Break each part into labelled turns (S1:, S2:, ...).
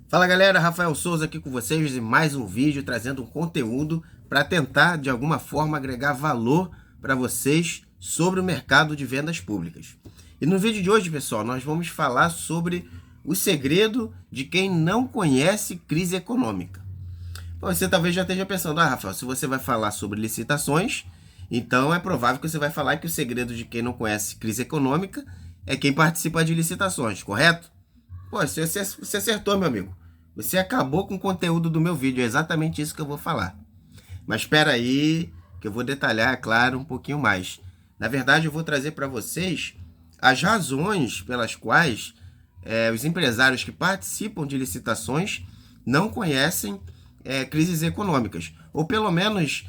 S1: Fala galera, Rafael Souza aqui com vocês em mais um vídeo trazendo um conteúdo para tentar de alguma forma agregar valor para vocês sobre o mercado de vendas públicas. E no vídeo de hoje, pessoal, nós vamos falar sobre o segredo de quem não conhece crise econômica. Você talvez já esteja pensando, Rafael, se você vai falar sobre licitações, então é provável que você vai falar que o segredo de quem não conhece crise econômica é quem participa de licitações, correto? Pô, você acertou, meu amigo. Você acabou com o conteúdo do meu vídeo, é exatamente isso que eu vou falar. Mas espera aí, que eu vou detalhar, é claro, um pouquinho mais. Na verdade, eu vou trazer para vocês as razões pelas quais os empresários que participam de licitações não conhecem crises econômicas, ou pelo menos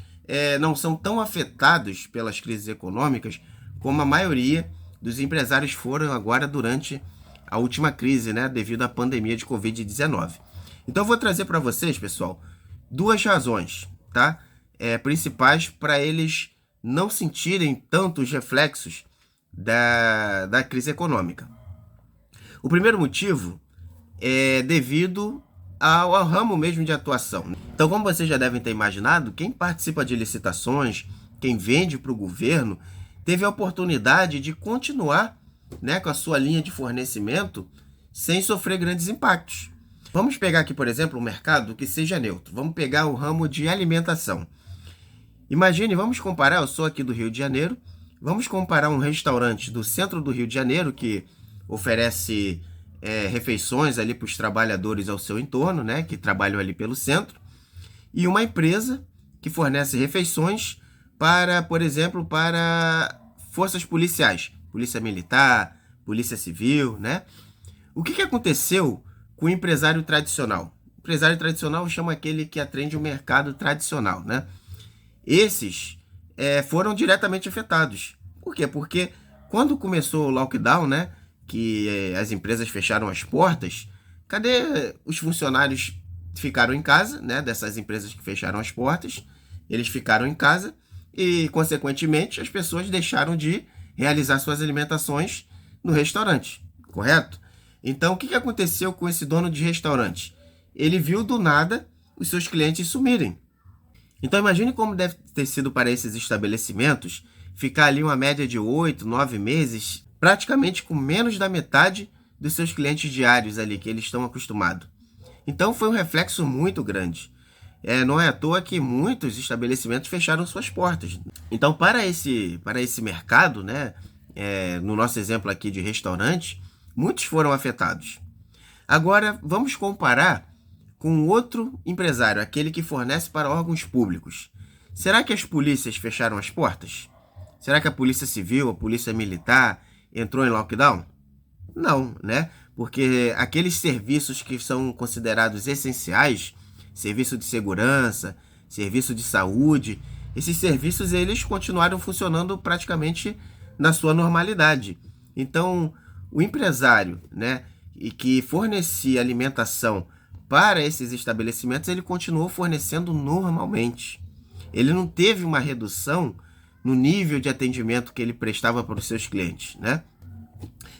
S1: não são tão afetados pelas crises econômicas como a maioria dos empresários foram agora durante a última crise, né, devido à pandemia de Covid-19. Então eu vou trazer para vocês, pessoal, duas razões, tá? Principais para eles não sentirem tantos reflexos da crise econômica. O primeiro motivo é devido ao ramo mesmo de atuação. Então, como vocês já devem ter imaginado, quem participa de licitações, quem vende para o governo, teve a oportunidade de continuar, né, com a sua linha de fornecimento sem sofrer grandes impactos. Vamos pegar aqui, por exemplo, um mercado que seja neutro. Vamos pegar o ramo de alimentação. Imagine, vamos comparar, eu sou aqui do Rio de Janeiro, vamos comparar um restaurante do centro do Rio de Janeiro que oferece refeições ali para os trabalhadores ao seu entorno, né, que trabalham ali pelo centro, e uma empresa que fornece refeições para, por exemplo, para forças policiais, polícia militar, polícia civil, né? O que aconteceu com o empresário tradicional? O empresário tradicional chama aquele que atende o mercado tradicional, né? Esses foram diretamente afetados. Por quê? Porque quando começou o lockdown, né, que as empresas fecharam as portas, cadê os funcionários ficaram em casa, né, dessas empresas que fecharam as portas? Eles ficaram em casa e, consequentemente, as pessoas deixaram de realizar suas alimentações no restaurante, correto? Então, o que aconteceu com esse dono de restaurante? Ele viu do nada os seus clientes sumirem. Então, imagine como deve ter sido para esses estabelecimentos ficar ali uma média de 8, 9 meses, praticamente com menos da metade dos seus clientes diários ali, que eles estão acostumados. Então, foi um reflexo muito grande. Não é à toa que muitos estabelecimentos fecharam suas portas. Então, para esse mercado, né, no nosso exemplo aqui de restaurante, muitos foram afetados. Agora, vamos comparar com outro empresário, aquele que fornece para órgãos públicos. Será que as polícias fecharam as portas? Será que a polícia civil, a polícia militar entrou em lockdown? Não, né? Porque aqueles serviços que são considerados essenciais, serviço de segurança, serviço de saúde, esses serviços eles continuaram funcionando praticamente na sua normalidade. Então, o empresário, né, e que fornecia alimentação para esses estabelecimentos, ele continuou fornecendo normalmente. Ele não teve uma redução no nível de atendimento que ele prestava para os seus clientes, né?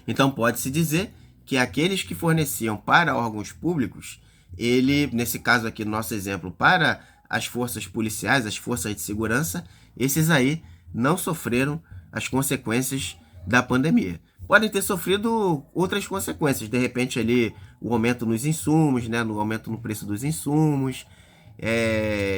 S1: Então, pode-se dizer que aqueles que forneciam para órgãos públicos, ele, nesse caso aqui, no nosso exemplo, para as forças policiais, as forças de segurança, esses aí não sofreram as consequências da pandemia. Podem ter sofrido outras consequências, de repente ali o aumento nos insumos, né, no aumento no preço dos insumos,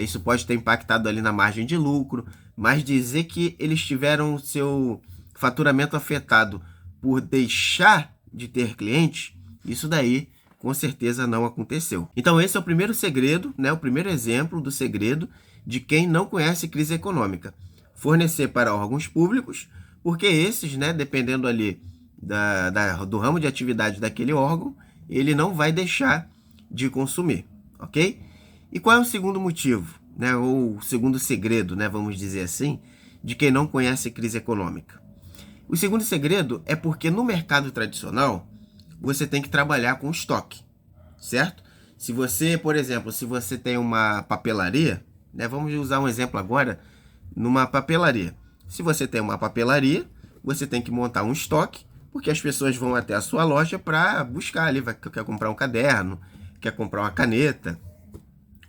S1: isso pode ter impactado ali na margem de lucro, mas dizer que eles tiveram seu faturamento afetado por deixar de ter clientes, isso daí com certeza não aconteceu. Então esse é o primeiro segredo, né, o primeiro exemplo do segredo de quem não conhece crise econômica. Fornecer para órgãos públicos, porque esses, né, dependendo ali do ramo de atividade daquele órgão, ele não vai deixar de consumir, ok? E qual é o segundo motivo, né, ou o segundo segredo, né, vamos dizer assim, de quem não conhece crise econômica? O segundo segredo é porque no mercado tradicional, você tem que trabalhar com estoque, certo? Se você, por exemplo, se você tem uma papelaria, né, vamos usar um exemplo agora, numa papelaria. Se você tem uma papelaria, você tem que montar um estoque, porque as pessoas vão até a sua loja para buscar ali, quer comprar um caderno, quer comprar uma caneta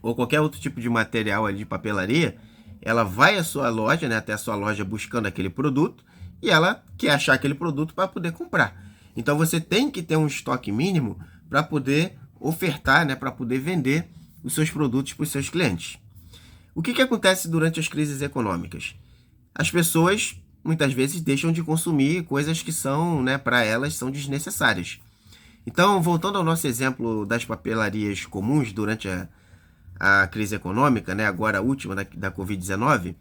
S1: ou qualquer outro tipo de material ali de papelaria, ela vai à sua loja, né, até a sua loja buscando aquele produto, e ela quer achar aquele produto para poder comprar. Então você tem que ter um estoque mínimo para poder ofertar, né, para poder vender os seus produtos para os seus clientes. O que acontece durante as crises econômicas? As pessoas muitas vezes deixam de consumir coisas que são, né, para elas são desnecessárias. Então, voltando ao nosso exemplo das papelarias comuns durante a crise econômica, né, agora a última da Covid-19,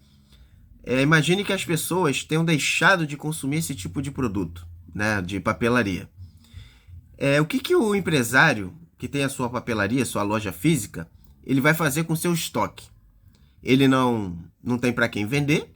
S1: imagine que as pessoas tenham deixado de consumir esse tipo de produto, né, de papelaria. O que o empresário que tem a sua papelaria, sua loja física, ele vai fazer com o seu estoque? Ele não tem para quem vender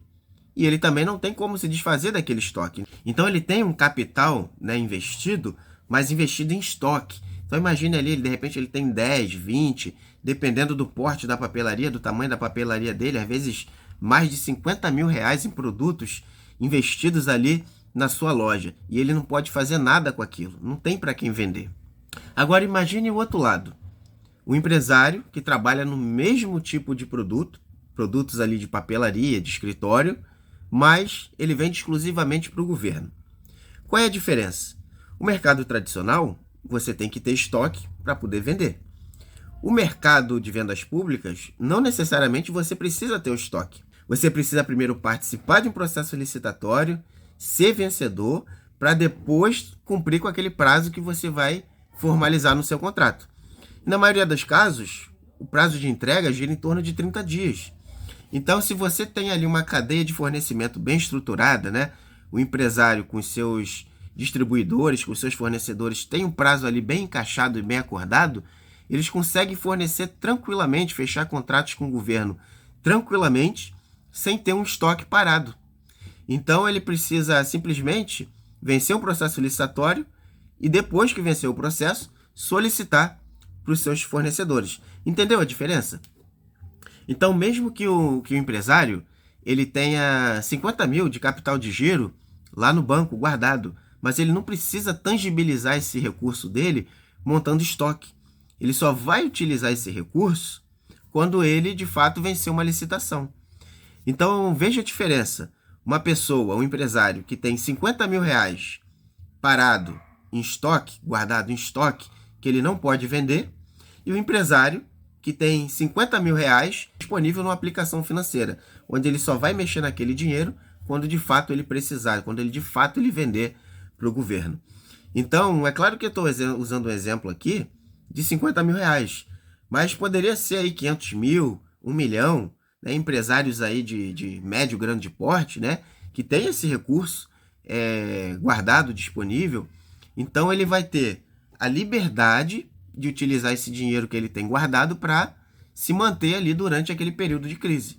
S1: e ele também não tem como se desfazer daquele estoque. Então ele tem um capital, né, investido, mas investido em estoque. Então imagine ali, de repente ele tem 10, 20, dependendo do porte da papelaria, do tamanho da papelaria dele, às vezes mais de 50 mil reais em produtos investidos ali na sua loja. E ele não pode fazer nada com aquilo, não tem para quem vender. Agora imagine o outro lado. O empresário que trabalha no mesmo tipo de produtos ali de papelaria, de escritório, mas ele vende exclusivamente para o governo. Qual é a diferença? O mercado tradicional, você tem que ter estoque para poder vender. O mercado de vendas públicas, não necessariamente você precisa ter o estoque. Você precisa primeiro participar de um processo licitatório, ser vencedor, para depois cumprir com aquele prazo que você vai formalizar no seu contrato. E na maioria dos casos, o prazo de entrega gira em torno de 30 dias. Então, se você tem ali uma cadeia de fornecimento bem estruturada, né? O empresário com seus distribuidores, com seus fornecedores, tem um prazo ali bem encaixado e bem acordado, eles conseguem fornecer tranquilamente, fechar contratos com o governo tranquilamente, sem ter um estoque parado. Então, ele precisa simplesmente vencer um processo licitatório e depois que vencer o processo, solicitar para os seus fornecedores. Entendeu a diferença? Então, mesmo que o empresário ele tenha 50 mil de capital de giro lá no banco guardado, mas ele não precisa tangibilizar esse recurso dele montando estoque. Ele só vai utilizar esse recurso quando ele, de fato, vencer uma licitação. Então, veja a diferença. Uma pessoa, um empresário que tem 50 mil reais parado em estoque, guardado em estoque, que ele não pode vender, e o empresário que tem 50 mil reais disponível numa aplicação financeira, onde ele só vai mexer naquele dinheiro quando de fato ele precisar, quando ele de fato ele vender para o governo. Então, é claro que eu estou usando um exemplo aqui de 50 mil reais, mas poderia ser aí 500 mil, 1 milhão, né? Empresários aí de médio, grande porte, né? Que tem esse recurso guardado, disponível. Então, ele vai ter a liberdade de utilizar esse dinheiro que ele tem guardado para se manter ali durante aquele período de crise.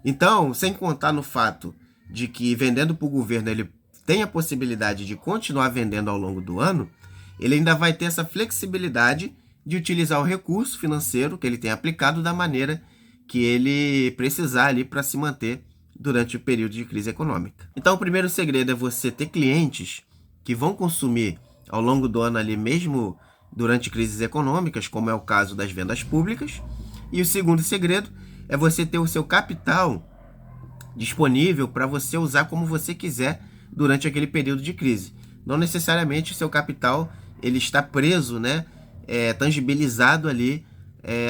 S1: Então, sem contar no fato de que vendendo para o governo ele tem a possibilidade de continuar vendendo ao longo do ano, ele ainda vai ter essa flexibilidade de utilizar o recurso financeiro que ele tem aplicado da maneira que ele precisar ali para se manter durante o período de crise econômica. Então, o primeiro segredo é você ter clientes que vão consumir ao longo do ano ali mesmo durante crises econômicas, como é o caso das vendas públicas. E o segundo segredo é você ter o seu capital disponível para você usar como você quiser durante aquele período de crise. Não necessariamente o seu capital ele está preso, né, tangibilizado ali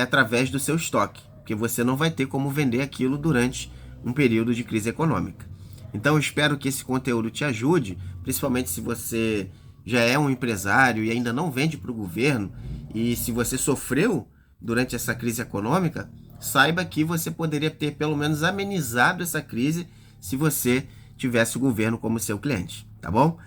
S1: através do seu estoque, porque você não vai ter como vender aquilo durante um período de crise econômica. Então eu espero que esse conteúdo te ajude, principalmente se você já é um empresário e ainda não vende para o governo, e se você sofreu durante essa crise econômica, saiba que você poderia ter pelo menos amenizado essa crise se você tivesse o governo como seu cliente, tá bom?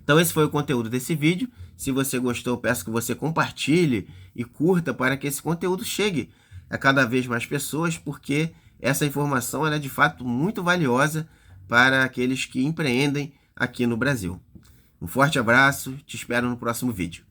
S1: Então esse foi o conteúdo desse vídeo. Se você gostou, peço que você compartilhe e curta para que esse conteúdo chegue a cada vez mais pessoas, porque essa informação ela é de fato muito valiosa para aqueles que empreendem aqui no Brasil. Um forte abraço, te espero no próximo vídeo.